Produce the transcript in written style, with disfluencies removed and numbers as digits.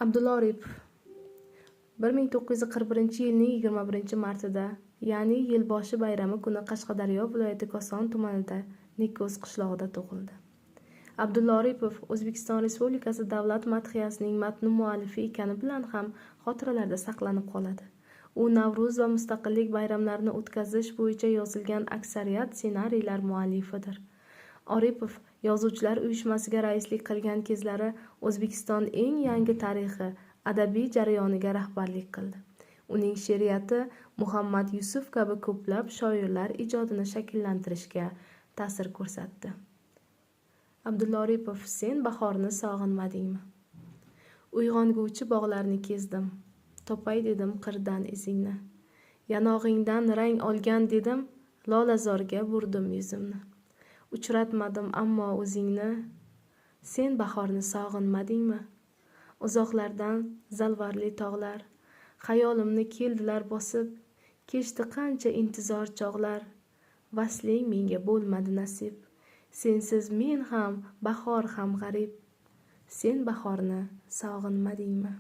Abdulla Oripov 1941-yilning 21-martida, ya'ni Yilboshi bayrami kuni Qashqadaryo viloyati Koson tumanida Nikko'z qishlog'ida tug'ildi. Abdulla Oripov O'zbekiston Respublikasi davlat madhiyasining matni muallifi ekani bilan ham xotiralarda saqlanib qoladi. U Navro'z va Mustaqillik bayramlarini o'tkazish bo'yicha yozilgan aksariyat ssenariylar muallifidir. Oripov Yozuvchilar uyushmasiga raislik qilgan kezlari O'zbekiston eng yangi tarixi adabiy jarayoniga rahbarlik qildi. Uning she'riyati Muhammad Yusuf kabi ko'plab shoirlar ijodini shakllantirishga ta'sir ko'rsatdi. Abdulla Oripov sen bahorni sog'inmadingmi? Uyg'onguvchi bog'larni kezdim, topay dedim qirdan izingni. Yanog'ingdan rang olgan dedim, lolazorga burdim yuzimni. Uchratmadim ammo o'zingni, sen bahorni sog'inmadingmi? Uzoqlardan zalvarli tog'lar, xayolimni keldilar bosib, kechdi qancha intizor chog'lar, vasling menga bo'lmadi nasib, sensiz men ham bahor ham g'arib, sen bahorni sog'inmadingmi?